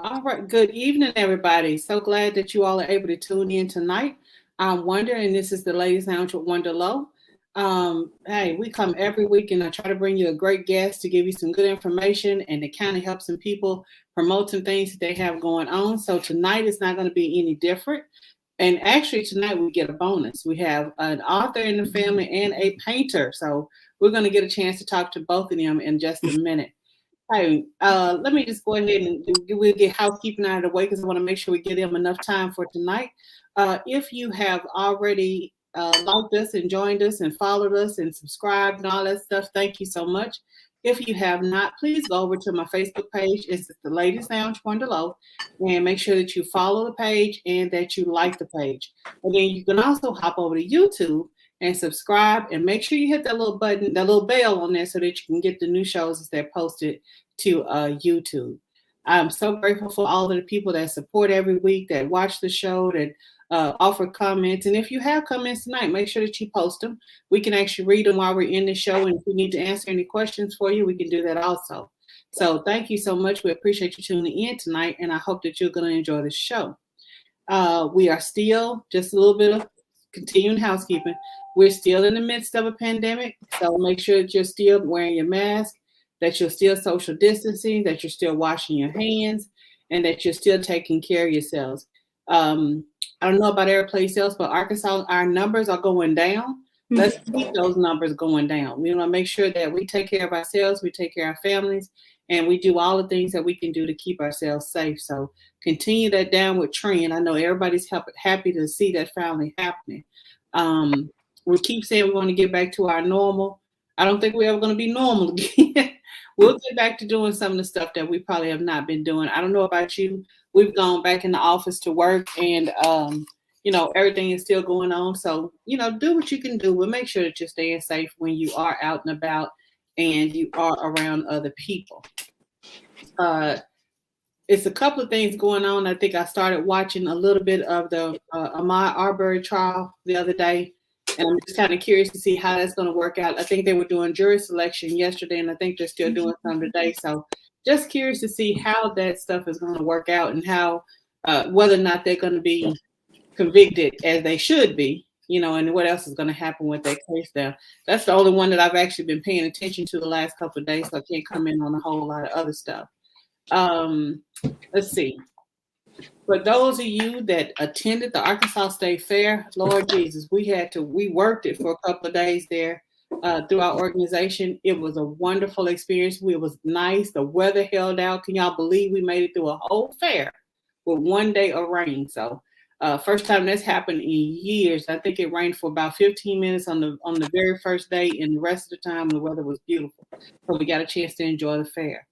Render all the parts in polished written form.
All right. Good evening, everybody. So glad that you all are able to tune in tonight. I'm Wonder, and this is the Ladies Lounge with Wonder Low. Hey, we come every week, and I try to bring you a great guest to give you some good information and to kind of help some people promote some things that they have going on. So tonight is not going to be any different. And actually, tonight we get a bonus. We have an author in the family and a painter. So we're going to get a chance to talk to both of them in just a minute. Hey, let me just go ahead and we'll get housekeeping out of the way because I want to make sure we give them enough time for tonight. If you have already liked us and joined us and followed us and subscribed and all that stuff, thank you so much. If you have not, please go over to my Facebook page. It's the Ladies Lounge Wonder Low, and make sure that you follow the page and that you like the page. Again, you can also hop over to YouTube and subscribe and make sure you hit that little button, that little bell on there so that you can get the new shows as they're posted to YouTube. I'm so grateful for all of the people that support every week, that watch the show, that offer comments. And if you have comments tonight, make sure that you post them. We can actually read them while we're in the show. And if we need to answer any questions for you, we can do that also. So thank you so much. We appreciate you tuning in tonight. And I hope that you're going to enjoy the show. We are still just a little bit of continuing housekeeping. We're still in the midst of a pandemic. So make sure that you're still wearing your mask, that you're still social distancing, that you're still washing your hands, and that you're still taking care of yourselves. I don't know about every place else, but Arkansas, our numbers are going down. Let's keep those numbers going down. We want to make sure that we take care of ourselves, we take care of our families, and we do all the things that we can do to keep ourselves safe. So continue that downward trend. I know everybody's happy to see that finally happening. We keep saying we want to get back to our normal. I don't think we're ever going to be normal again. We'll get back to doing some of the stuff that we probably have not been doing. I don't know about you. We've gone back in the office to work and, everything is still going on. So, do what you can do. But make sure that you're staying safe when you are out and about and you are around other people. It's a couple of things going on. I think I started watching a little bit of the Ahmaud Arbery trial the other day. And I'm just kind of curious to see how that's going to work out. I think they were doing jury selection yesterday, and I think they're still doing some today. So just curious to see how that stuff is going to work out and how, whether or not they're going to be convicted as they should be, and what else is going to happen with that case there. That's the only one that I've actually been paying attention to the last couple of days, so I can't come in on a whole lot of other stuff. Let's see. For those of you that attended the Arkansas State Fair, Lord Jesus, we worked it for a couple of days there through our organization. It was a wonderful experience. It was nice. The weather held out. Can y'all believe we made it through a whole fair with one day of rain? So first time that's happened in years. I think it rained for about 15 minutes on the very first day, and the rest of the time the weather was beautiful. So we got a chance to enjoy the fair.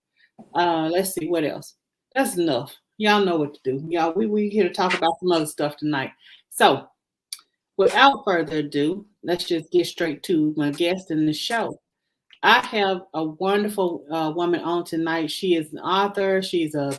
Let's see what else. That's enough. Y'all know what to do. Y'all, we here to talk about some other stuff tonight. So without further ado, let's just get straight to my guest in the show. I have a wonderful woman on tonight. She is an author. She's a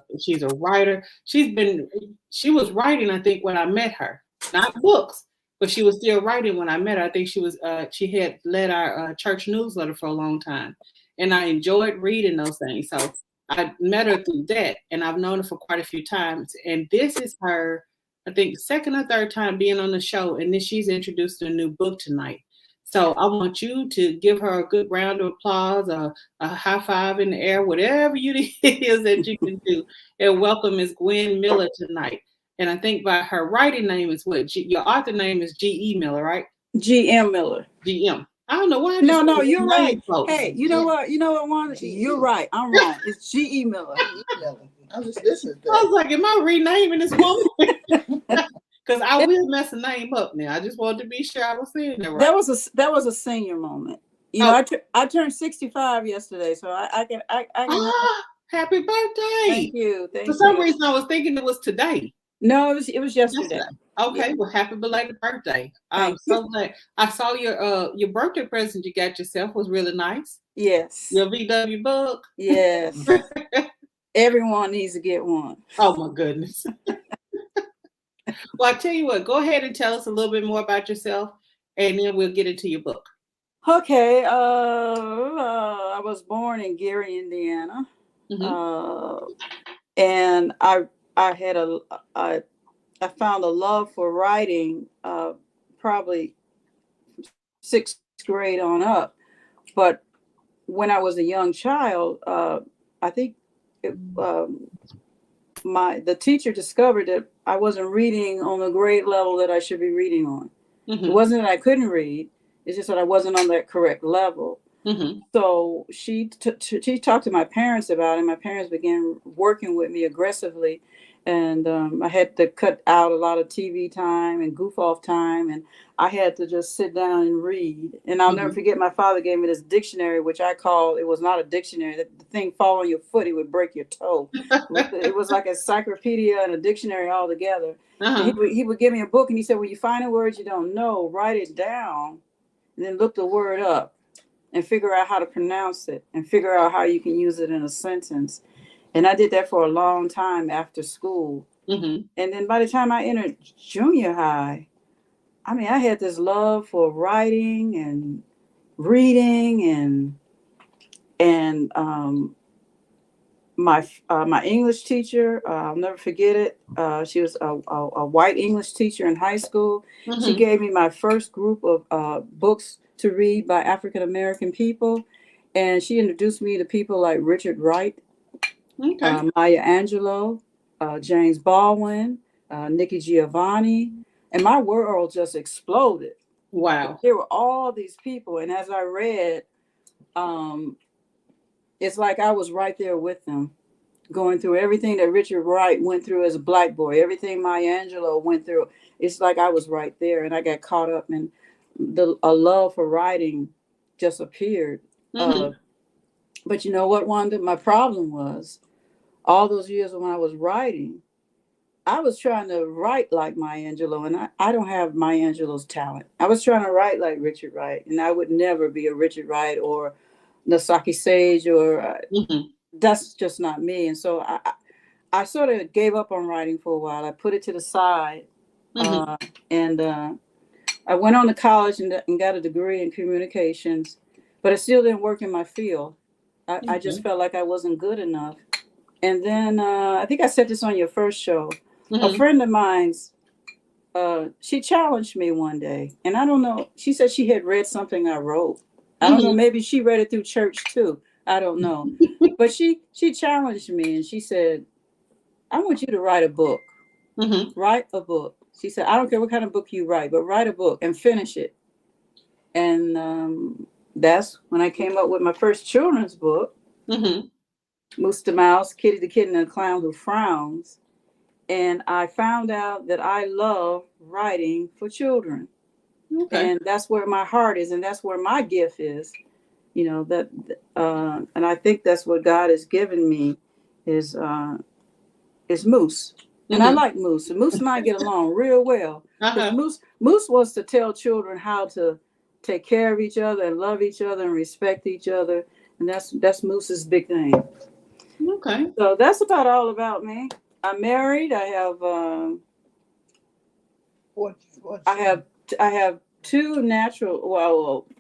writer. She was writing, I think, when I met her, not books, but she was still writing when I met her. I think she had led our church newsletter for a long time, and I enjoyed reading those things. So I met her through that, and I've known her for quite a few times. And this is her, I think, second or third time being on the show, and then she's introduced a new book tonight. So I want you to give her a good round of applause, a high five in the air, whatever it is that you can do. And welcome Ms. Gwen Miller tonight. And I think by her writing name is what? Your author name is G.E. Miller, right? G.M. Miller. G.M. I don't know why. No, you're right. Hey, you know what? Wanda? You're right. I'm wrong. It's G.E. Miller. I was just listening. I was like, am I renaming this woman? Because I will mess the name up now. I just wanted to be sure I was saying that right. That was a senior moment. I turned 65 yesterday, so I can. Happy birthday! Thank you. For some reason, I was thinking it was today. No, it was yesterday. Okay, well, happy belated birthday! I'm so glad. I saw your birthday present you got yourself was really nice. Yes. Your VW book. Yes. Everyone needs to get one. Oh my goodness. Well, I tell you what, go ahead and tell us a little bit more about yourself, and then we'll get into your book. Okay. I was born in Gary, Indiana. Mm-hmm. And I had I found a love for writing probably sixth grade on up. But when I was a young child, I think it, the teacher discovered that I wasn't reading on the grade level that I should be reading on. Mm-hmm. It wasn't that I couldn't read; it's just that I wasn't on that correct level. Mm-hmm. So she talked to my parents about it. My parents began working with me aggressively, and I had to cut out a lot of TV time and goof off time, and I had to just sit down and read. And I'll never forget, my father gave me this dictionary, which I call, it was not a dictionary. The thing fall on your foot, it would break your toe. It was like a encyclopedia and a dictionary all together. Uh-huh. He would give me a book, and he said, when you find a word you don't know, write it down, and then look the word up and figure out how to pronounce it and figure out how you can use it in a sentence. And I did that for a long time after school. Mm-hmm. And then by the time I entered junior high, I mean, I had this love for writing and reading and my English teacher, I'll never forget it. She was a white English teacher in high school. Mm-hmm. She gave me my first group of books to read by African American people, and she introduced me to people like Richard Wright, Okay. Maya Angelou, James Baldwin, Nikki Giovanni, and my world just exploded. Wow. There were all these people, and as I read, it's like I was right there with them, going through everything that Richard Wright went through as a Black boy, everything Maya Angelou went through. It's like I was right there, and I got caught up in a love for writing just appeared. Mm-hmm. But you know what, Wanda? My problem was all those years when I was writing, I was trying to write like Maya Angelou, and I don't have Maya Angelou's talent. I was trying to write like Richard Wright, and I would never be a Richard Wright or Nasaki Sage, or that's just not me. And so I sort of gave up on writing for a while. I put it to the side, and I went on to college and got a degree in communications, but I still didn't work in my field. I just felt like I wasn't good enough. And then I think I said this on your first show. A friend of mine's, she challenged me one day, and I don't know. She said she had read something I wrote. I don't know. Maybe she read it through church too. I don't know. But she challenged me, and she said, "I want you to write a book. Write a book." She said, "I don't care what kind of book you write, but write a book and finish it." And that's when I came up with my first children's book, Moose the Mouse, Kitty the Kitten, and the Clown Who Frowns. And I found out that I love writing for children. Okay. And that's where my heart is, and that's where my gift is. You know, that and I think that's what God has given me is Moose. And I like Moose. And Moose and I get along real well. Moose wants to tell children how to take care of each other and love each other and respect each other. And that's Moose's big thing. Okay. So that's about all about me. I'm married. I have I have two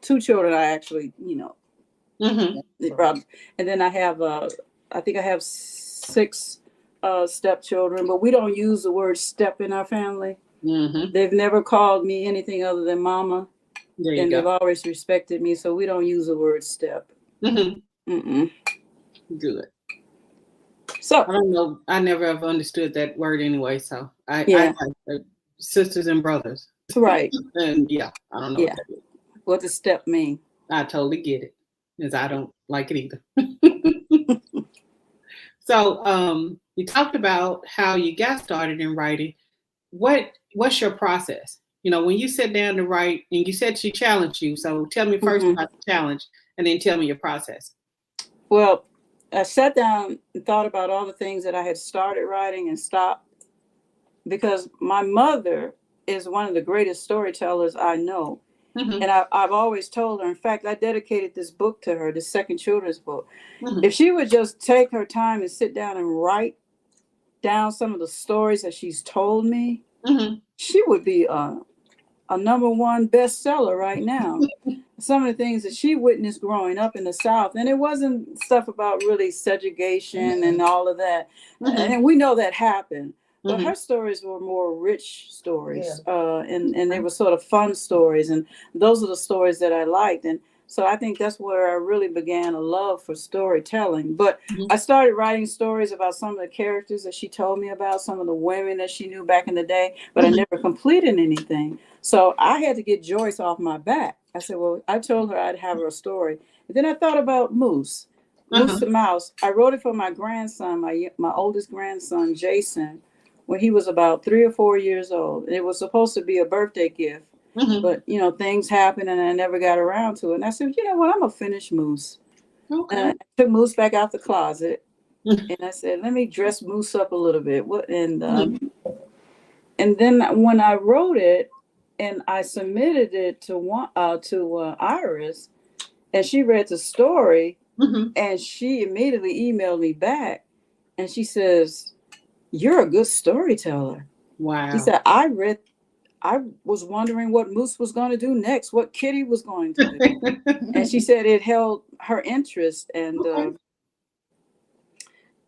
two children. I actually, and then I have I think I have 6 stepchildren, but we don't use the word step in our family. They've never called me anything other than mama, and they've always respected me, so we don't use the word step. Good. So I don't know. I never have understood that word anyway. So I have sisters and brothers. Right. And I don't know what does step mean. I totally get it, because I don't like it either. So you talked about how you got started in writing. What's your process? When you sit down to write, and you said she challenged you. So tell me first about the challenge, and then tell me your process. Well, I sat down and thought about all the things that I had started writing and stopped, because my mother is one of the greatest storytellers I know. And I've always told her, in fact, I dedicated this book to her, the second children's book. If she would just take her time and sit down and write down some of the stories that she's told me, she would be a a #1 bestseller right now. Some of the things that she witnessed growing up in the South, and it wasn't stuff about really segregation and all of that. And we know that happened, but her stories were more rich stories, and they were sort of fun stories, and those are the stories that I liked. And so I think that's where I really began a love for storytelling. But I started writing stories about some of the characters that she told me about, some of the women that she knew back in the day, but I never completed anything. So I had to get Joyce off my back. I said, well, I told her I'd have her a story. And then I thought about Moose the Mouse. I wrote it for my grandson, my oldest grandson, Jason, when he was about 3 or 4 years old. And it was supposed to be a birthday gift. But, things happened and I never got around to it. And I said, you know what, I'm going to finish Moose. Okay. And I took Moose back out the closet. And I said, let me dress Moose up a little bit. And then when I wrote it and I submitted it to Iris, and she read the story, and she immediately emailed me back. And she says, you're a good storyteller. Wow. She said, I was wondering what Moose was going to do next, what Kitty was going to do. And she said it held her interest. And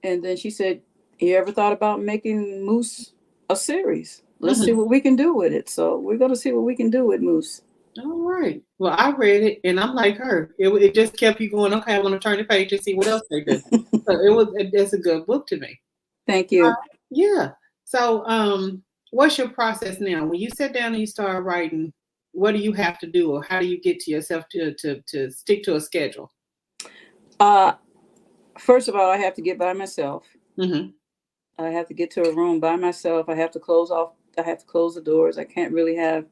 and then she said, you ever thought about making Moose a series? Let's see what we can do with it. So we're going to see what we can do with Moose. All right. Well, I read it and I'm like her. It just kept you going, okay, I want to turn the page and see what else they did. So it's a good book to me. Thank you. Yeah. So what's your process now? When you sit down and you start writing, what do you have to do, or how do you get to yourself to stick to a schedule? First of all, I have to get by myself. Mm-hmm. I have to get to a room by myself. I have to close the doors. I can't really have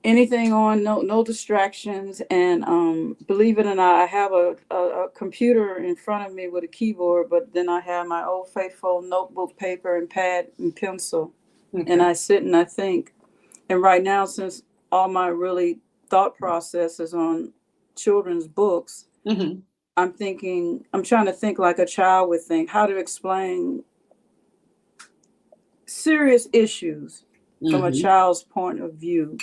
anything on, no distractions. And believe it or not, I have a computer in front of me with a keyboard, but then I have my old faithful notebook, paper and pad and pencil. Okay. And I sit and I think. And right now, since all my really thought process is on children's books, I'm trying to think like a child would think, how to explain serious issues from a child's point of view.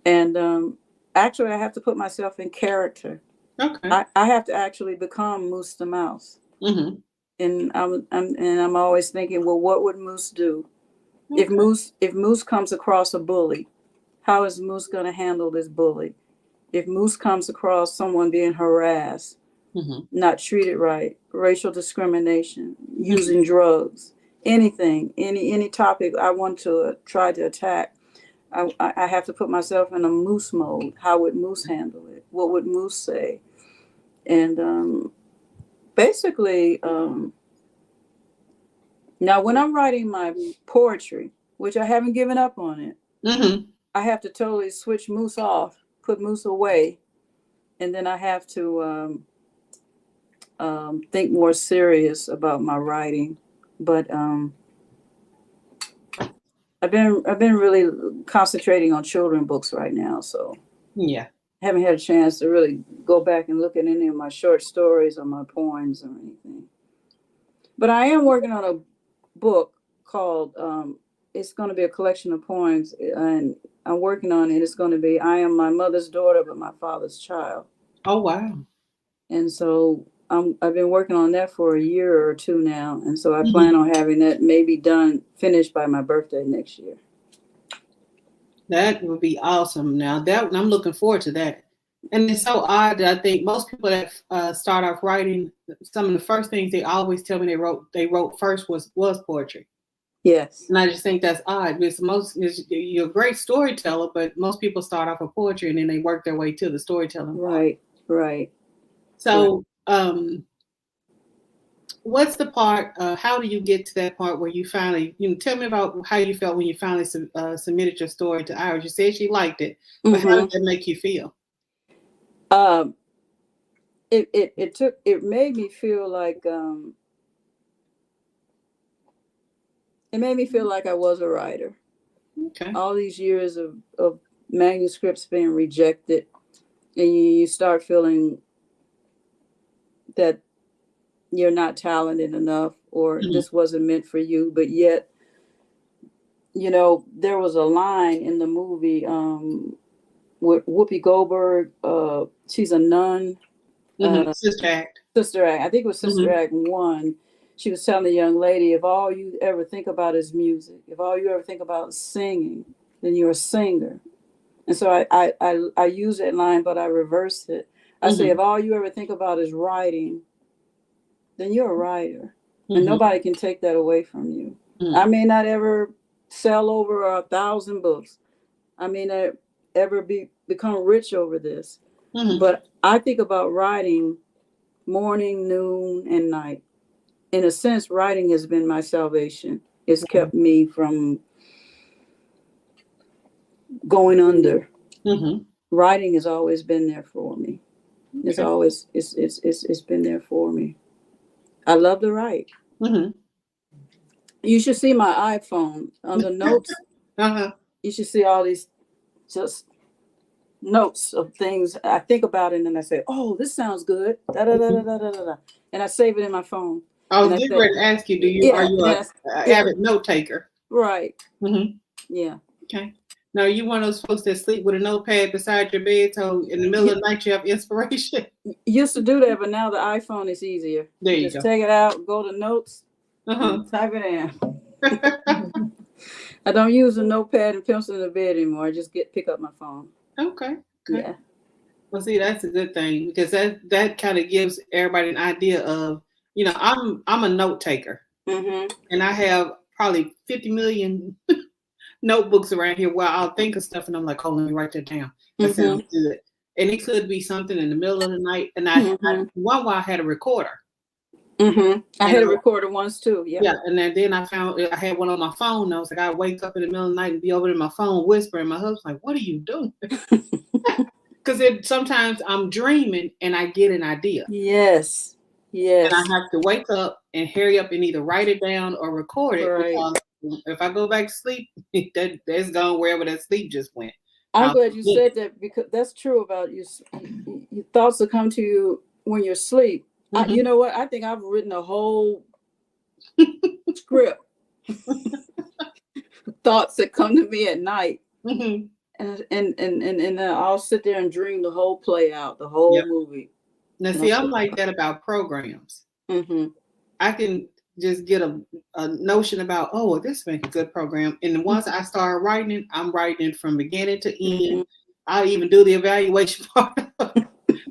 And actually, I have to put myself in character. Okay. I have to actually become Moose the Mouse. And I'm always thinking, well, what would Moose do? Okay. If Moose comes across a bully, how is Moose going to handle this bully? If Moose comes across someone being harassed, not treated right, racial discrimination, using drugs, anything, any topic I want to try to attack, I have to put myself in a Moose mode. How would Moose handle it? What would Moose say? And basically, now when I'm writing my poetry, which I haven't given up on it, I have to totally switch Moose off, put Moose away, and then I have to think more serious about my writing. But I've been really concentrating on children books right now, so yeah, I haven't had a chance to really go back and look at any of my short stories or my poems or anything. But I am working on a book called it's going to be a collection of poems, and I'm working on it. It's going to be I Am My Mother's Daughter but My Father's Child. Oh wow. And so I've been working on that for a year or two now, and so I plan on having that maybe finished by my birthday next year. That would be awesome. Now I'm looking forward to that. And it's so odd that I think most people that start off writing, some of the first things they always tell me they wrote first was poetry. Yes. And I just think that's odd because you're a great storyteller, but most people start off with poetry and then they work their way to the storytelling. Right. So, what's the part? How do you get to that part where you finally, tell me about how you felt when you finally submitted your story to Iris. You said she liked it, but how did that make you feel? It made me feel like I was a writer. Okay. All these years of manuscripts being rejected, and you start feeling that you're not talented enough, or this wasn't meant for you, but yet you know, there was a line in the movie with Whoopi Goldberg. She's a nun. Sister Act. Sister Act. I think it was Sister Mhm. Act 1. She was telling the young lady, if all you ever think about is music, if all you ever think about is singing, then you're a singer. And so I use that line, but I reversed it. I say, if all you ever think about is writing, then you're a writer. And nobody can take that away from you. I may not ever sell over 1,000 books. I may not ever become rich over this. But I think about writing morning, noon, and night. In a sense, writing has been my salvation. It's kept me from going under. Writing has always been there for me. It's always it's been there for me. I love to write. You should see my iPhone on the notes. You should see all these just notes of things I think about it, and then I say, "Oh, this sounds good." Da da da da da da da, and I save it in my phone. I was getting ready to ask you, are you an avid note taker? Right. Yeah. Okay. Now, you one of those folks that sleep with a notepad beside your bed, so in the middle of the night you have inspiration? Used to do that, but now the iPhone is easier. There you just go. Take it out, go to notes, type it in. I don't use a notepad and pencil in the bed anymore. I just pick up my phone. Okay. Yeah. Well, see, that's a good thing, because that kind of gives everybody an idea of, I'm a note taker, and I have probably 50 million notebooks around here where I'll think of stuff and I'm like, oh, let me write that down. That sounds good. And it could be something in the middle of the night. And one while I had a recorder. I had a recorder once too. Yeah. And then I found I had one on my phone. And I was like, I wake up in the middle of the night and be over in my phone whispering. My husband's like, what are you doing? Because sometimes I'm dreaming and I get an idea. Yes. And I have to wake up and hurry up and either write it down or record it. Right. Because if I go back to sleep, that's gone wherever that sleep just went. I'm glad you said that, because that's true about you. Your thoughts will come to you when you're asleep. You know what? I think I've written a whole script. Thoughts that come to me at night. And I'll sit there and dream the whole play out, the whole movie. Now, see, I'm like that about programs. I can just get a notion about, oh, this makes a good program. And once I start writing, I'm writing from beginning to end. I even do the evaluation part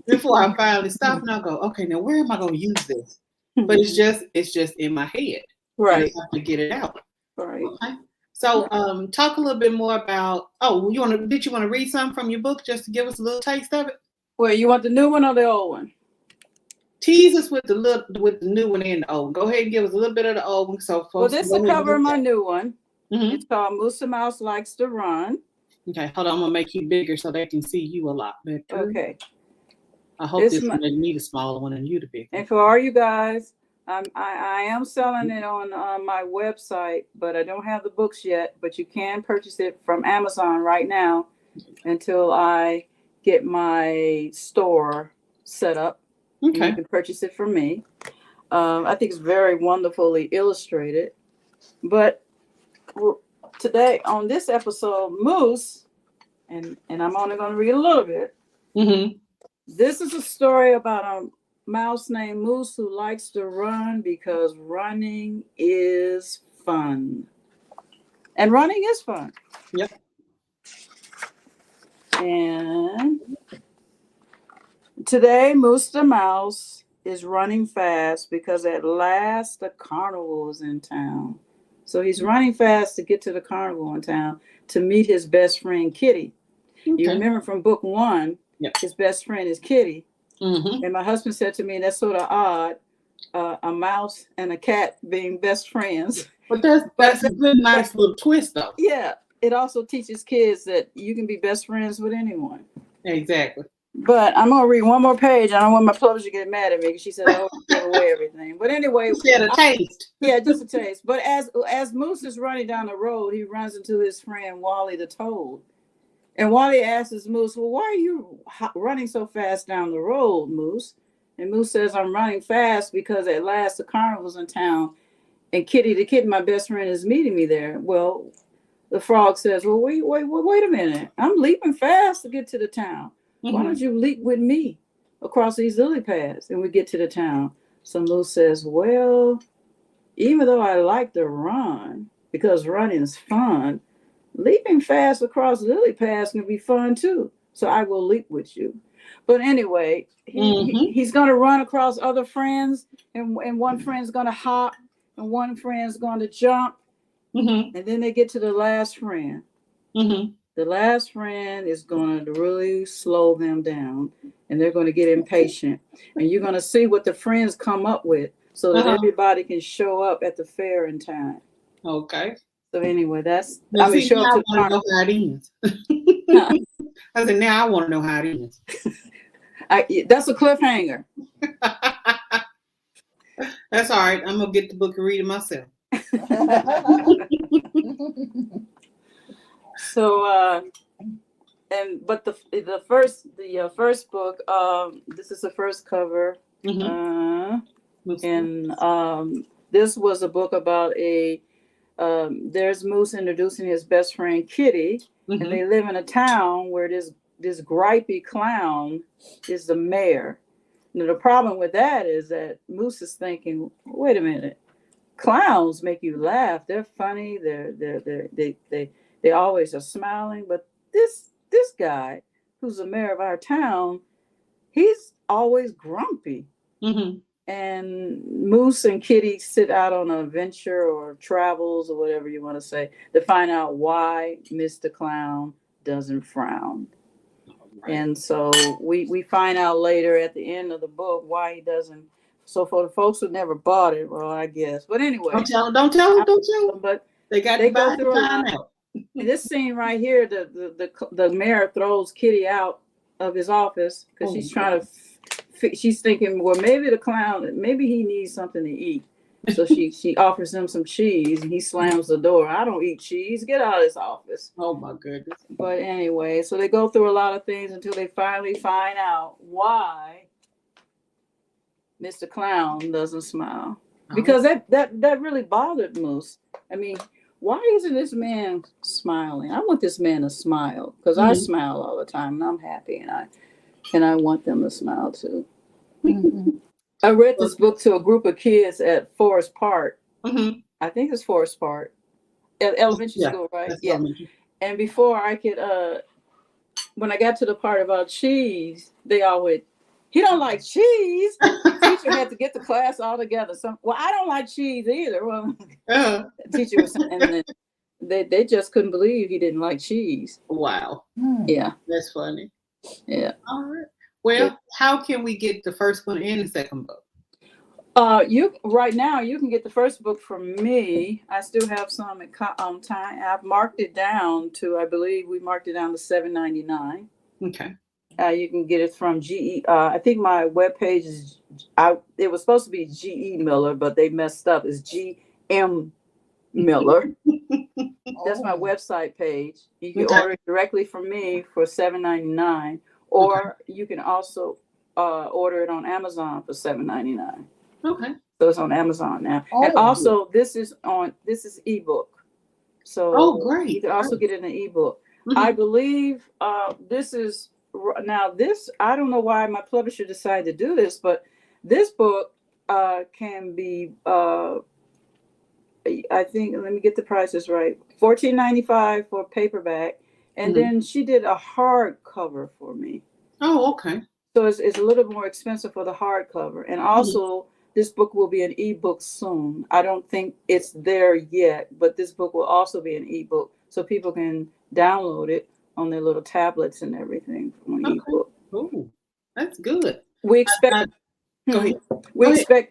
before I finally stop, and I'll go, okay, now where am I going to use this? But it's just in my head. Right. I have to get it out. Right. Okay. So talk a little bit more about, did you want to read something from your book just to give us a little taste of it? Well, you want the new one or the old one? Tease us with the new one and the old one. Go ahead and give us a little bit of the old one. So folks, this will cover my new one. It's called Moose the Mouse Likes to Run. Okay, hold on. I'm gonna make you bigger so they can see you a lot better. Okay. I hope this one doesn't need a smaller one and you the big one. And for all you guys, I am selling it on my website, but I don't have the books yet. But you can purchase it from Amazon right now until I get my store set up. Okay. You can purchase it from me. I think it's very wonderfully illustrated. But today on this episode, Moose, and I'm only going to read a little bit. This is a story about a mouse named Moose who likes to run because running is fun. And running is fun. Yep. And today, Moose the Mouse is running fast because at last the carnival is in town. So he's running fast to get to the carnival in town to meet his best friend, Kitty. Okay. You remember from book 1, his best friend is Kitty. And my husband said to me, that's sort of odd, a mouse and a cat being best friends. But that's a good, nice little twist, though. Yeah. It also teaches kids that you can be best friends with anyone. Exactly. But I'm going to read one more page. I don't want my publisher to get mad at me because she said I always give away everything. But anyway. She had a taste. Yeah, just a taste. But as Moose is running down the road, he runs into his friend Wally the Toad. And Wally asks Moose, well, why are you running so fast down the road, Moose? And Moose says, I'm running fast because at last the carnival's in town. And Kitty, the kid, my best friend, is meeting me there. Well, the frog says, well, wait a minute. I'm leaping fast to get to the town. Mm-hmm. Why don't you leap with me across these lily pads and we get to the town? So Moose says, well, even though I like to run, because running is fun, leaping fast across lily pads can be fun too. So I will leap with you. But anyway, he's going to run across other friends, and one friend's going to hop, and one friend's going to jump, Mm-hmm. and then they get to the last friend. Mm-hmm. The last friend is going to really slow them down, and they're going to get impatient. And you're going to see what the friends come up with so that everybody can show up at the fair in time. Okay. So anyway, that's, Now, I mean, show up to the I want to know how it ends. I said, now I want to know how it ends. That's a cliffhanger. That's all right. I'm going to get the book and read it myself. So, but the first book, this is the first cover, Mm-hmm. and this was a book about there's Moose introducing his best friend Kitty, Mm-hmm. and they live in a town where this gripey clown is the mayor. Now the problem with that is that Moose is thinking, wait a minute, clowns make you laugh. They're funny. They always are smiling. But this guy, who's the mayor of our town, he's always grumpy. Mm-hmm. And Moose and Kitty sit out on an adventure or travels or whatever you want to say to find out why Mr. Clown doesn't frown. Right. And so we find out later at the end of the book why he doesn't. So for the folks who never bought it, well, I guess. But anyway. Don't tell them. But they go through a lot. This scene right here, the mayor throws Kitty out of his office because she's trying to. She's thinking, well, maybe the clown, maybe he needs something to eat. So she offers him some cheese, and he slams the door. I don't eat cheese. Get out of this office. Oh my goodness. But anyway, so they go through a lot of things until they finally find out why Mr. Clown doesn't smile. Because that really bothered Moose. I mean, why isn't this man smiling? I want this man to smile because I smile all the time, and I'm happy, and I want them to smile too. Mm-hmm. I read this book to a group of kids at Forest Park. Mm-hmm. I think it's Forest Park, elementary school, right? Yeah. And before I could, when I got to the part about cheese, they all went, "He don't like cheese." The teacher had to get the class all together. Well, I don't like cheese either. Well, the teacher was, and then they just couldn't believe he didn't like cheese. Wow. Yeah, that's funny. Yeah. All right. Well, how can we get the first one and the second book? Right now you can get the first book from me. I still have some on time. I've marked it down to, I believe we marked it down to $7.99. Okay. You can get it from GE. I think my webpage is. It was supposed to be GE Miller, but they messed up. It's GM Miller. That's my website page. You can order it directly from me for $7.99. Or you can also order it on Amazon for $7.99. Okay. So it's on Amazon now. And also this is ebook. So great. You can also get it in an ebook. Mm-hmm. I believe this is this. I don't know why my publisher decided to do this, but this book can be. I think, let me get the prices right. $14.95 for paperback. And then she did a hardcover for me. Oh, okay. So it's a little more expensive for the hardcover. And also, this book will be an ebook soon. I don't think it's there yet, but this book will also be an ebook. So people can download it on their little tablets and everything from an ebook. Oh, that's good. We expect... Go ahead.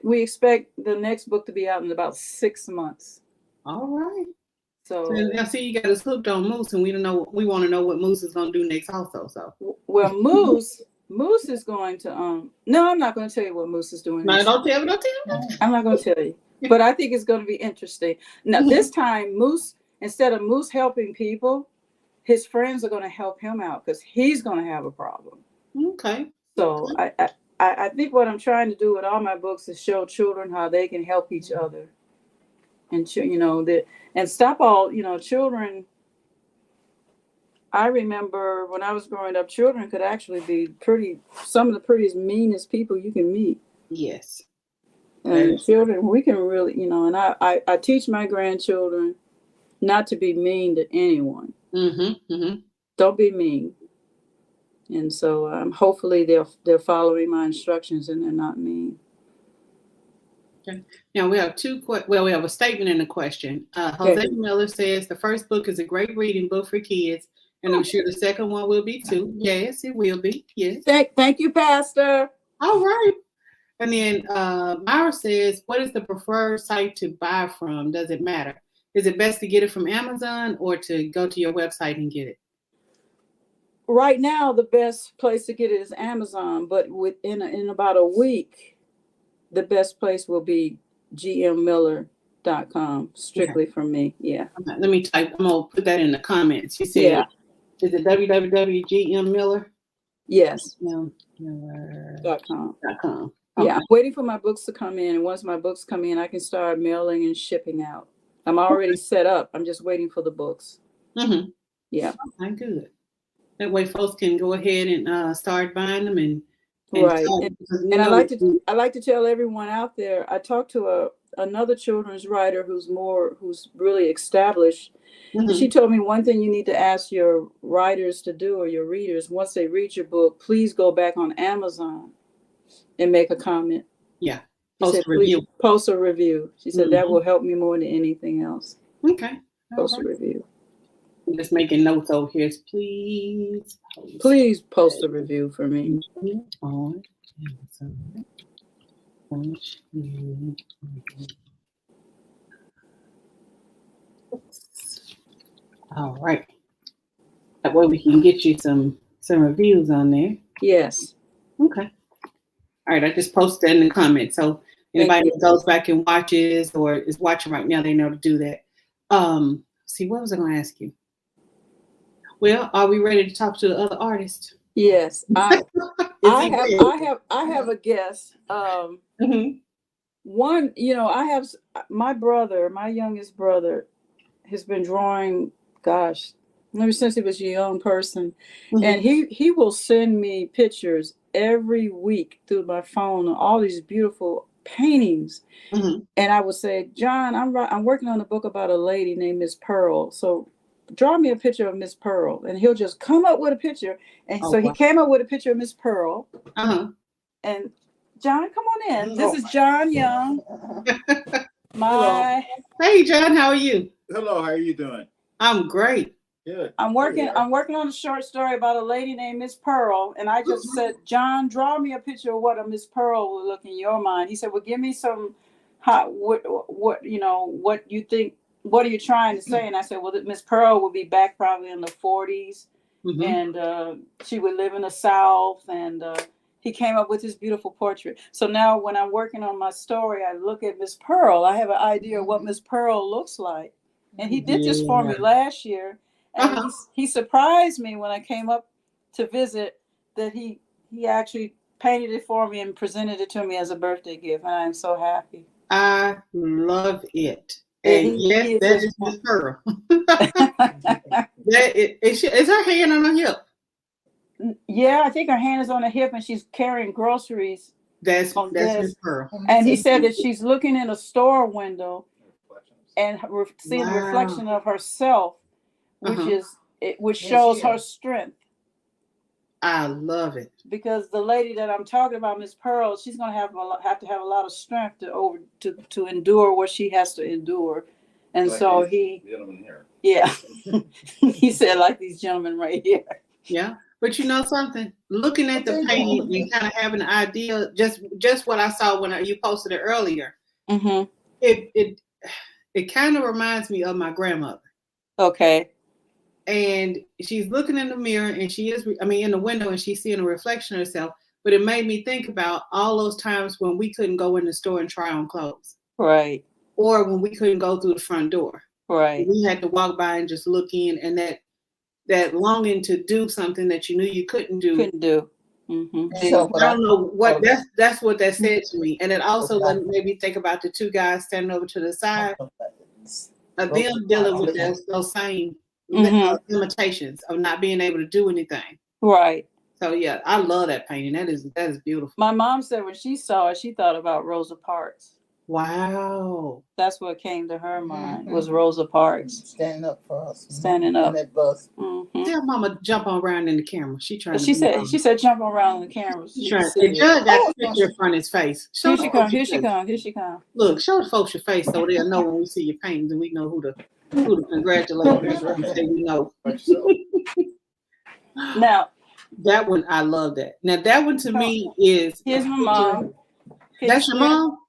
We expect the next book to be out in about 6 months. All right. So now, see, you got us hooked on Moose, and we want to know what Moose is going to do next, also. So, well, Moose is going to No, I'm not going to tell you what Moose is doing. No, don't tell me. I'm not going to tell you, but I think it's going to be interesting. Now, this time, Moose, instead of Moose helping people, his friends are going to help him out because he's going to have a problem. Okay. So I think what I'm trying to do with all my books is show children how they can help each other. And and stop all, children I remember when I was growing up, children could actually be some of the prettiest, meanest people you can meet. Yes. And children, we can really, and I teach my grandchildren not to be mean to anyone. Mm-hmm. Mm-hmm. Don't be mean. And so hopefully they're following my instructions and they're not mean. Okay. Now we have we have a statement and a question. Jose Miller says the first book is a great reading book for kids, and I'm sure the second one will be too. Yes, it will be. Yes. Thank you, Pastor. All right. And then Myra says, what is the preferred site to buy from? Does it matter? Is it best to get it from Amazon or to go to your website and get it? Right now, the best place to get it is Amazon, but in about a week, the best place will be gmmiller.com, strictly from me. Yeah. Let me type. I'm going to put that in the comments. You said, is it www.gmmiller? Yes. Miller.com. Okay. Yeah, I'm waiting for my books to come in. And once my books come in, I can start mailing and shipping out. I'm already set up. I'm just waiting for the books. Mm-hmm. Yeah. Okay, good. That way folks can go ahead and start buying them and right. And I like to tell everyone out there, I talked to another children's writer who's really established. Mm-hmm. And she told me one thing you need to ask your writers to do, or your readers, once they read your book, please go back on Amazon and make a comment. Yeah. Post a review. She said that will help me more than anything else. Okay. Post a review. I'm just making notes over here. Please post a review for me. On Amazon. All right. That way we can get you some reviews on there. Yes. Okay. All right. I just posted that in the comments. So anybody that goes back and watches or is watching right now, they know to do that. See, what was I going to ask you? Well, are we ready to talk to the other artist? Yes. I have a guess. Mm-hmm. One, I have my youngest brother has been drawing, ever since he was a young person. Mm-hmm. And he will send me pictures every week through my phone of all these beautiful paintings. Mm-hmm. And I would say, John, I'm working on a book about a lady named Miss Pearl. So draw me a picture of Miss Pearl. And he'll just come up with a picture. And he came up with a picture of Miss Pearl. Uh-huh. And John, come on in. This is John Young. Hey, John, how are you? Hello, how are you doing? I'm great. Good. I'm working on a short story about a lady named Miss Pearl, and I just said, John, draw me a picture of what a Miss Pearl would look in your mind. He said, well, give me some what you think, what are you trying to say? And I said, well, that Miss Pearl would be back probably in the 40s, mm-hmm. and she would live in the South, and he came up with this beautiful portrait. So now when I'm working on my story, I look at Miss Pearl. I have an idea of what Miss Pearl looks like. And he did this for me last year. And he surprised me when I came up to visit that he actually painted it for me and presented it to me as a birthday gift. And I'm so happy. I love it. And yes, that is Miss Pearl. Is her hand on her hip? Yeah, I think her hand is on her hip and she's carrying groceries. That's Miss Pearl. And he said that she's looking in a store window and seeing the reflection of herself, which shows her strength. I love it. Because the lady that I'm talking about, Miss Pearl, she's going to have to have a lot of strength to endure what she has to endure. And like so gentlemen here. Yeah, he said like these gentlemen right here. Yeah, but you know something? Looking at the painting and kind of having an idea, just what I saw when you posted it earlier. Mm-hmm. It kind of reminds me of my grandmother. Okay. And she's looking in the mirror and in the window and she's seeing a reflection of herself. But it made me think about all those times when we couldn't go in the store and try on clothes. Right. Or when we couldn't go through the front door. Right. We had to walk by and just look in, and that longing to do something that you knew you couldn't do. Mm-hmm. So I don't know what that's what that said to me. And it also made me think about the two guys standing over to the side of them dealing with those same limitations of not being able to do anything. Right. So yeah, I love that painting. That is beautiful. My mom said when she saw it, she thought about Rosa Parks. Wow. That's what came to her mind was Rosa Parks. Standing up for us. Standing up. On that bus. Tell Mama jump on around in the camera. She trying. She said jump around the camera. She trying. The judge got a picture in front of his face. Here she come. Here she come. Here she come. Look, show the folks your face so they'll know when we see your paintings and we know who to congratulate. Say we know. Now that one, I love that. Now that one to me is. Here's my mom. That's your mom?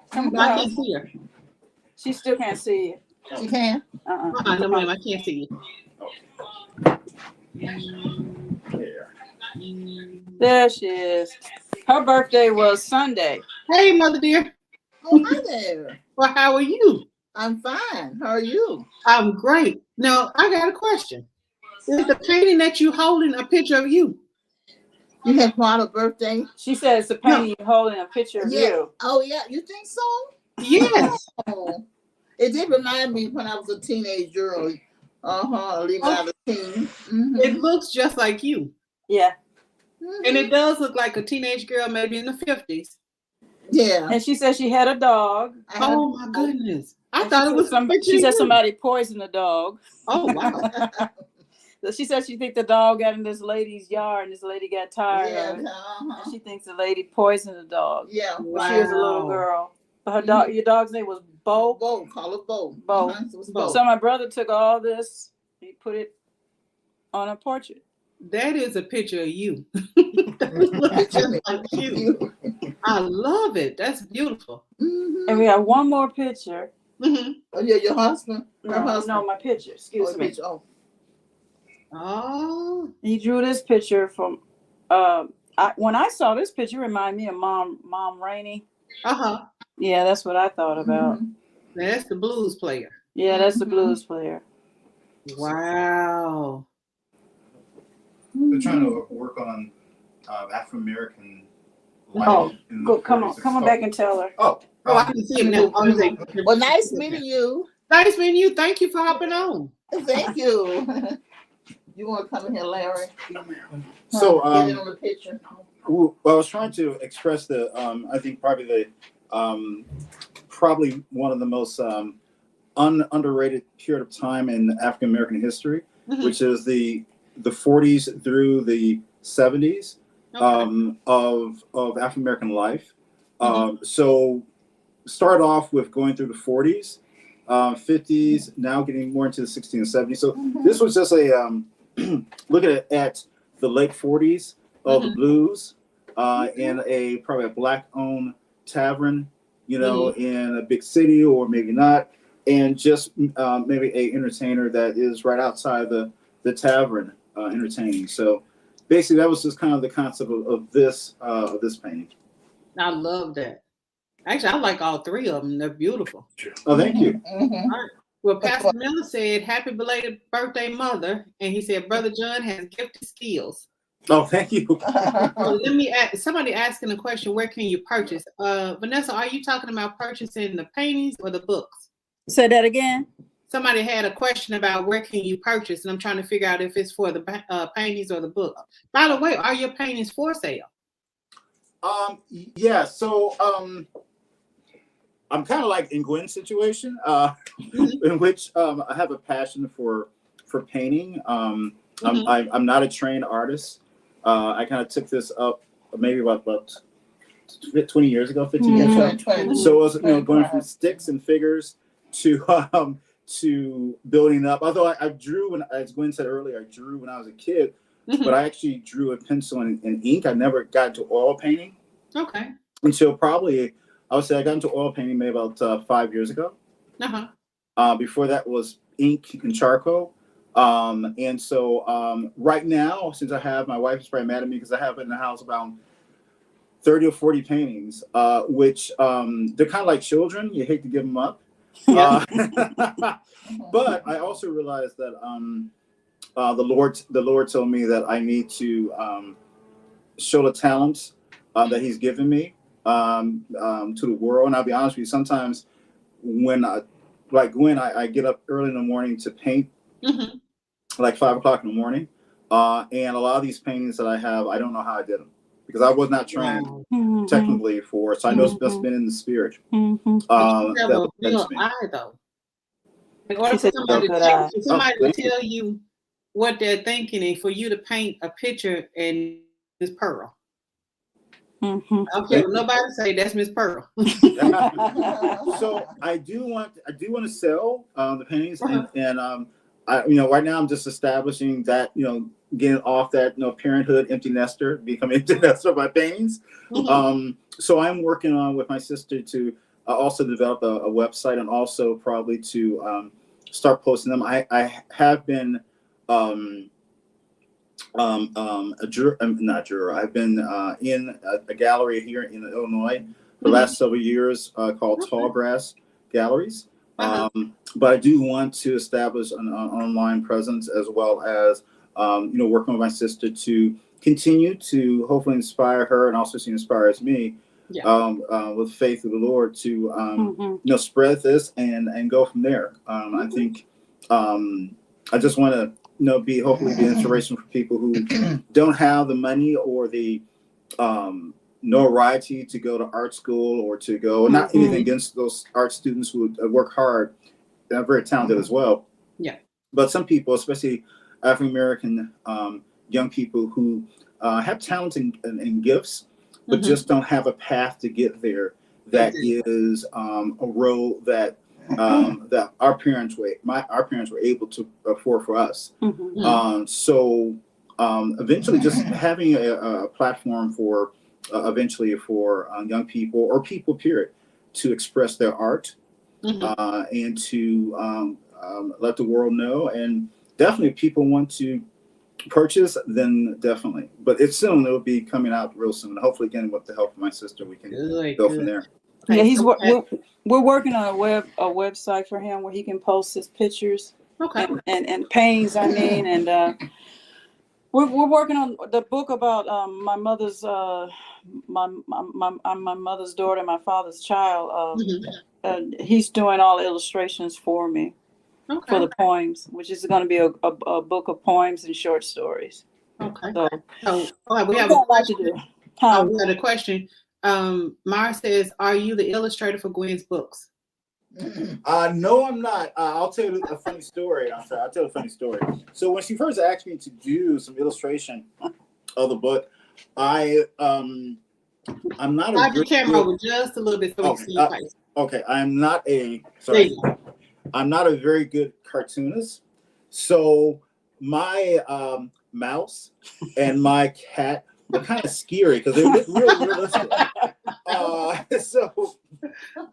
Come I can't see her. She still can't see it. You can? No, ma'am, I can't see you. There she is. Her birthday was Sunday. Hey, mother dear. Oh, hi there. Well, how are you? I'm fine. How are you? I'm great. Now, I got a question. Is the painting that you holding a picture of you? You had quite a birthday? She said it's a painting holding a picture of you. Oh, yeah. You think so? Yes. Oh, it did remind me when I was a teenage girl. Leaving out of teen. It looks just like you. Yeah. And it does look like a teenage girl, maybe in the 50s. Yeah. And she said she had a dog. Oh my goodness. I thought it was somebody. She said somebody poisoned the dog. Oh, wow. She said she think the dog got in this lady's yard and this lady got tired of it. Uh-huh. She thinks the lady poisoned the dog. Yeah. Wow. She was a little girl. But her dog, your dog's name was Bo. Bo, call it Bo. Bo. Bo. So my brother took all this, he put it on a portrait. That is a picture of you. Just like you. I love it. That's beautiful. And we have one more picture. Oh, yeah, your husband? No, my picture. Excuse me. Oh. Oh. He drew this picture from. When I saw this picture, it reminded me of Mom Rainey. Yeah, that's what I thought about. That's the blues player. Yeah, that's the blues player. Wow. They're trying to work on African American life. Oh, come on back and tell her. Oh, I can see him now. Well, nice meeting you. Nice meeting you. Thank you for hopping on. Thank you. You want to come in here, Larry? So, get in on the picture. Well, I was trying to express the, I think probably one of the most underrated period of time in African American history, which is the 40s through the 70s of African American life. So start off with going through the 40s, 50s, now getting more into the 60s and 70s. So this was just a looking at the late 40s of the blues in probably a black-owned tavern, in a big city or maybe not, and just maybe a entertainer that is right outside the tavern entertaining. So basically, that was just kind of the concept of this painting. I love that. Actually, I like all three of them. They're beautiful. Oh, thank you. All right. Well, Pastor Miller said, "Happy belated birthday, Mother," and he said, "Brother John has gifted skills." Oh, thank you. Well, let me ask, somebody asking a question, where can you purchase? Vanessa, are you talking about purchasing the paintings or the books? Say that again. Somebody had a question about where can you purchase, and I'm trying to figure out if it's for the paintings or the books. By the way, are your paintings for sale? Yeah, so I'm kind of like in Gwen's situation, in which I have a passion for painting. I'm not a trained artist. I kind of took this up maybe about 20 years ago, 15 years ago. So it was going from sticks and figures to building up. Although I drew, as Gwen said earlier, I drew when I was a kid, but I actually drew a pencil and ink. I never got into oil painting. Okay. Until probably, I would say I got into oil painting maybe about 5 years ago. Before that was ink and charcoal. And so right now, since my wife is probably mad at me because I have in the house about 30 or 40 paintings, which they're kind of like children. You hate to give them up. But I also realized that the Lord told me that I need to show the talents that He's given me to the world. And I'll be honest with you, sometimes when I get up early in the morning to paint, like 5 o'clock in the morning. And a lot of these paintings that I have, I don't know how I did them because I was not trained Wow. technically for it. So I know it's been in the spirit. But you have That a led real to me. eye, though. In order He for said, somebody, "Good eye." for somebody to Thank you. tell you what they're thinking and for you to paint a picture and Miss Pearl. I don't care what nobody say, that's Miss Pearl. So I do want to sell the paintings, and I right now I'm just establishing that getting off that parenthood empty nester, becoming empty nester by paintings. So I'm working on with my sister to also develop a website and also probably to start posting them. I have been a juror, not juror. I've been in a gallery here in Illinois for the last several years called Tall Grass Galleries. But I do want to establish an online presence as well as working with my sister to continue to hopefully inspire her and also she inspires me with faith of the Lord to spread this and go from there. I think I just want to hopefully be inspiration for people who don't have the money or the notoriety to go to art school or to go, not anything against those art students who work hard and are very talented as well. Yeah. But some people, especially African American young people who have talents and gifts, but just don't have a path to get there. That is a road that that our parents were able to afford for us. So eventually, just having a platform for eventually for young people or people period to express their art and to let the world know. And definitely, if people want to purchase, then definitely. But it's soon. It'll be coming out real soon. Hopefully, again, with the help of my sister, we can go from there. Yeah, we're working on a website for him where he can post his pictures and paintings. I mean, and we're working on the book about my mother's my mother's daughter, my father's child. He's doing all the illustrations for me for the poems, which is going to be a book of poems and short stories. Okay. So we have a question. to do. We had a question. Mara says, "Are you the illustrator for Gwen's books?" No, I'm not. I'll tell you a funny story. I'll tell a funny story. So when she first asked me to do some illustration of the book, I'm not a your camera over just a little bit so we can see your face. Okay, I'm not a very good cartoonist. So my mouse and my cat were kind of scary because they look really realistic. So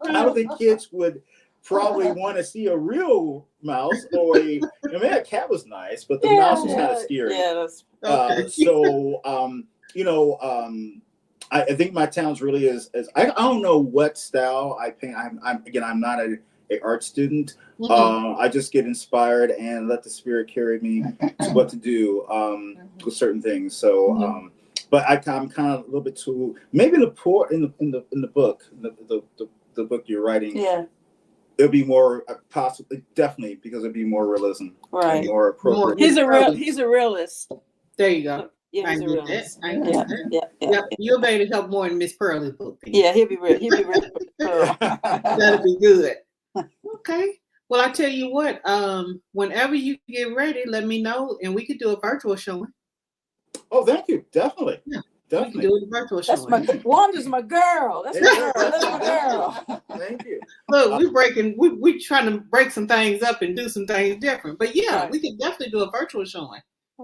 I don't think kids would probably want to see a real mouse or a cat was nice, but the mouse was kind of scary. Yeah, that's I think my talent really is I don't know what style I paint. I'm not an art student. I just get inspired and let the spirit carry me to what to do with certain things. So but I'm kind of a little bit too maybe the poor in the book the book you're writing. Yeah. It'll be more possibly definitely because it'll be more realism. Right. More appropriate. He's a realist. There you go. Yeah, he's a realist. Yeah. You'll be able to help more in Miss Pearl's book. Yeah, he'll be real. That'll be good. Okay. Well, I tell you what, whenever you get ready, let me know and we could do a virtual showing. Oh, thank you. Definitely. Yeah. Definitely. We can do a virtual showing. Wanda's my girl. That's my girl. Thank you. Look, we trying to break some things up and do some things different. But yeah, we can definitely do a virtual showing.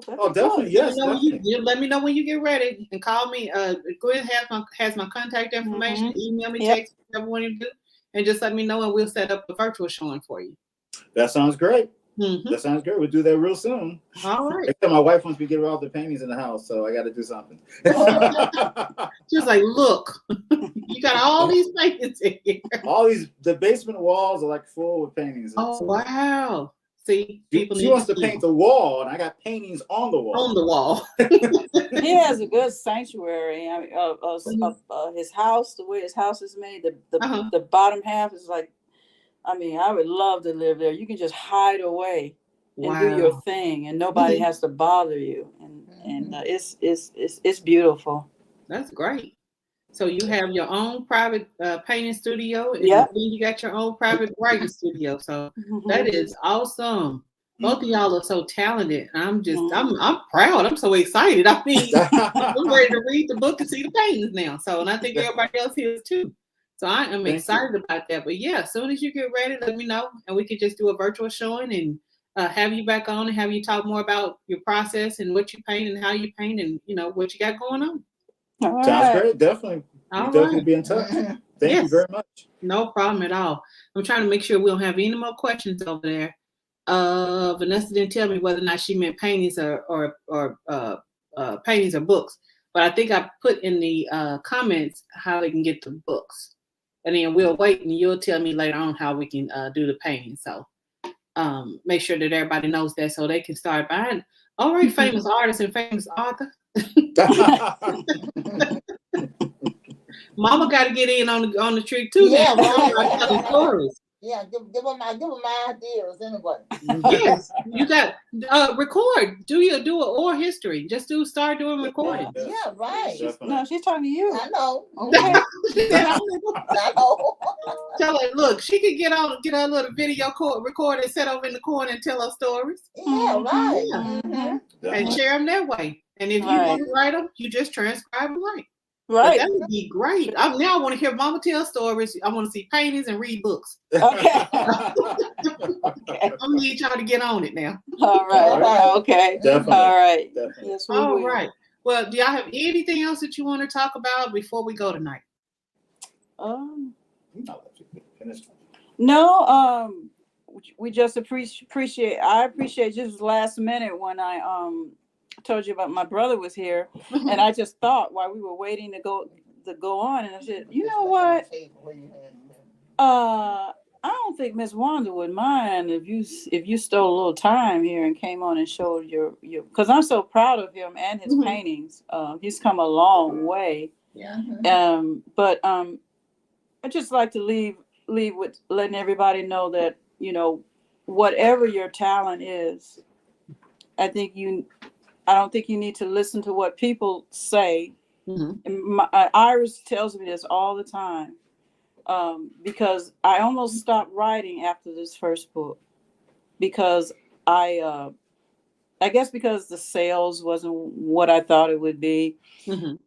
Oh, definitely. Yes. You let me know when you get ready. You can call me. Gwen has my contact information. Email me, text, whatever you want to do. And just let me know and we'll set up a virtual showing for you. That sounds great. That sounds great. We'll do that real soon. All right. Except my wife wants me to get rid of all the paintings in the house, so I got to do something. She was like, "Look, you got all these paintings in here. The basement walls are like full with paintings." Oh wow! See, people. She wants to paint the wall, and I got paintings on the wall. On the wall. He has a good sanctuary. I mean, his house, the way his house is made, the bottom half is like. I mean, I would love to live there. You can just hide away and do your Wow. thing, and nobody has to bother you. And it's beautiful. That's great. So you have your own private painting studio, and Yep. then you got your own private writing studio. So that is awesome. Both of y'all are so talented. I'm proud. I'm so excited. I mean, I'm ready to read the book and see the paintings now. So, and I think everybody else is too. So I am excited about that. But yeah, as soon as you get ready, let me know, and we can just do a virtual showing and have you back on and have you talk more about your process and what you paint and how you paint and what you got going on. All Sounds right. great. Definitely. All We definitely right. be in touch. Thank you very much. No problem at all. I'm trying to make sure we don't have any more questions over there. Vanessa didn't tell me whether or not she meant paintings or paintings or books, but I think I put in the comments how they can get the books, and then we'll wait and you'll tell me later on how we can do the painting. So make sure that everybody knows that so they can start buying. All right, famous artist and famous author. Mama got to get in on the trick too. Yeah, now. right. Telling stories. Yeah, give them my ideas anyway. Yes, you got record. Do an oral history. Just start doing recording. Yeah, right. No, she's talking to you. I know. Okay. I know. Tell her, look, she can get her little video recorder set over in the corner and tell her stories. Yeah, right. Yeah. And share them that way. And if you want to write them, you just transcribe and write. Right. But that would be great. Now I want to hear Mama tell stories. I want to see paintings and read books. Okay. I need y'all to get on it now. All right. Okay. Definitely. All right. Definitely. Yes, we All will. right. Well, do y'all have anything else that you want to talk about before we go tonight? No. We just appreciate. I appreciate just last minute when I told you about my brother was here, and I just thought while we were waiting to go on, and I said, you know what? I don't think Miss Wanda would mind if you stole a little time here and came on and showed your because I'm so proud of him and his paintings. He's come a long way. Yeah. But I just like to leave with letting everybody know that whatever your talent is, I don't think you need to listen to what people say. Iris tells me this all the time. Because I almost stopped writing after this first book because I guess because the sales wasn't what I thought it would be.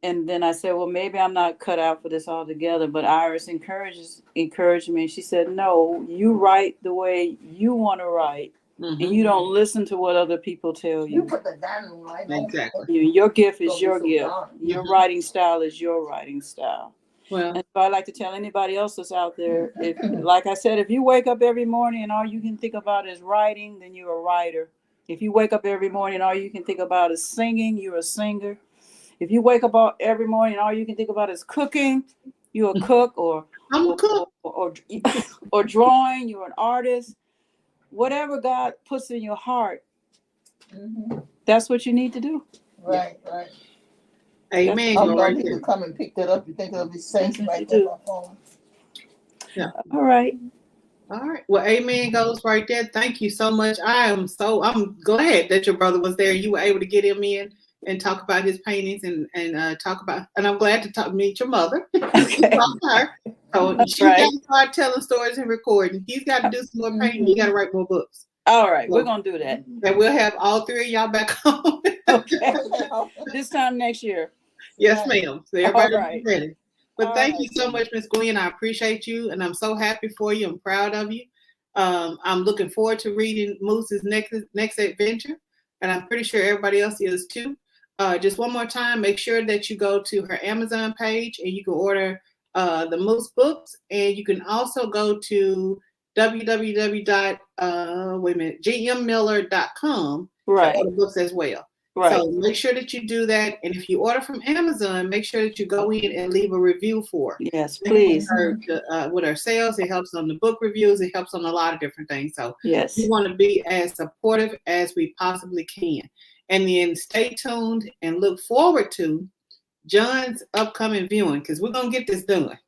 And then I said, well, maybe I'm not cut out for this altogether. But Iris encouraged me. She said, no, you write the way you want to write. And you don't listen to what other people tell you. You put the diamond right on. Exactly. Your gift is your gift. Your writing style is your writing style. Well, and so I like to tell anybody else that's out there, like I said, if you wake up every morning and all you can think about is writing, then you're a writer. If you wake up every morning and all you can think about is singing, you're a singer. If you wake up every morning and all you can think about is cooking, you're a cook, or I'm a cook. or drawing, you're an artist. Whatever God puts in your heart, that's what you need to do. Right. Amen. I'm glad people come and pick that up. You think it'll be safe right there on my phone. Yeah. All right. Well, amen goes right there. Thank you so much. I'm glad that your brother was there. You were able to get him in and talk about his paintings and talk about. And I'm glad to meet your mother. Okay. Talk to her. So she's got to start telling stories and recording. He's got to do some more painting. He got to write more books. All right, we're gonna do that. And we'll have all three of y'all back on. Okay. This time next year. Yes, ma'am. So everybody be ready. But thank you so Gwen. much, Miss Gwen. I appreciate you, and I'm so happy for you. I'm proud of you. I'm looking forward to reading Moose's next adventure, and I'm pretty sure everybody else is too. Just one more time, make sure that you go to her Amazon page and you can order the Moose books, and you can also go to www.gmmiller.com to order books as well. Right. So make sure that you do that. And if you order from Amazon, make sure that you go in and leave a review for her. Yes, please. With her sales, it helps on the book reviews. It helps on a lot of different things. So yes, we want to be as supportive as we possibly can. And then stay tuned and look forward to John's upcoming viewing because we're gonna get this done.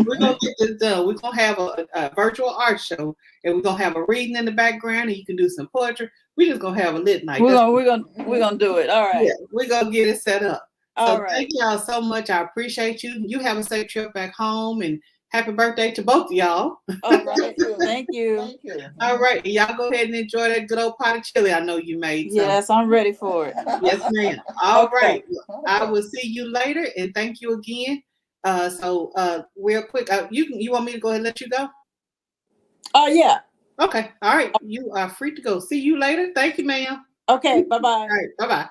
We're gonna get this done. We're gonna have a virtual art show, and we're gonna have a reading in the background, and you can do some poetry. We're just gonna have a lit night. We're gonna do it. All right. Yeah, we're gonna get it set up. All So right. thank y'all so much. I appreciate you. You have a safe trip back home, and happy birthday to both of y'all. All right. Thank you. Thank you. All right, y'all go ahead and enjoy that good old pot of chili I know you made. So. Yes, I'm ready for it. Yes, ma'am. All Okay. right. I will see you later, and thank you again. Real quick, you want me to go ahead and let you go? Oh yeah. Okay. All right. You are free to go. See you later. Thank you, ma'am. Okay. Bye bye. All right. Bye-bye.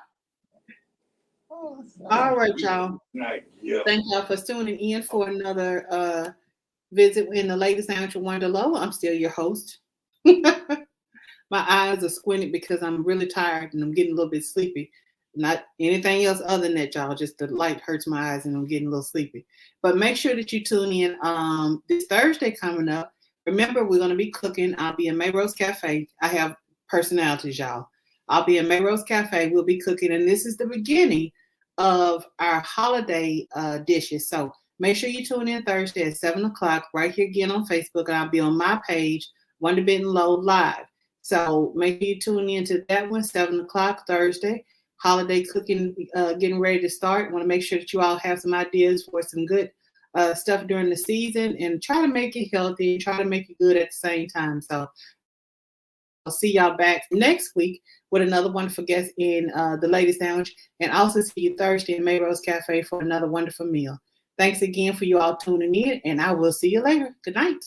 All right, y'all. Thank y'all for tuning in for another visit in the Ladies Lounge with Wanda Lowe. I'm still your host. My eyes are squinted because I'm really tired and I'm getting a little bit sleepy. Not anything else other than that, y'all. Just the light hurts my eyes and I'm getting a little sleepy. But make sure that you tune in this Thursday coming up. Remember, we're going to be cooking. I'll be in Mayrose Cafe. I have personalities, y'all. I'll be in Mayrose Cafe. We'll be cooking. And this is the beginning of our holiday dishes. So make sure you tune in Thursday at 7 o'clock right here again on Facebook. And I'll be on my page, Wanda Benton Lowe Live. So make sure you tune in to that one, 7 o'clock Thursday. Holiday cooking, getting ready to start. Want to make sure that you all have some ideas for some good stuff during the season and try to make it healthy and try to make it good at the same time. So I'll see y'all back next week with another wonderful guest in the Ladies Lounge, and also see you Thursday in Mayrose Cafe for another wonderful meal. Thanks again for you all tuning in, and I will see you later. Good night.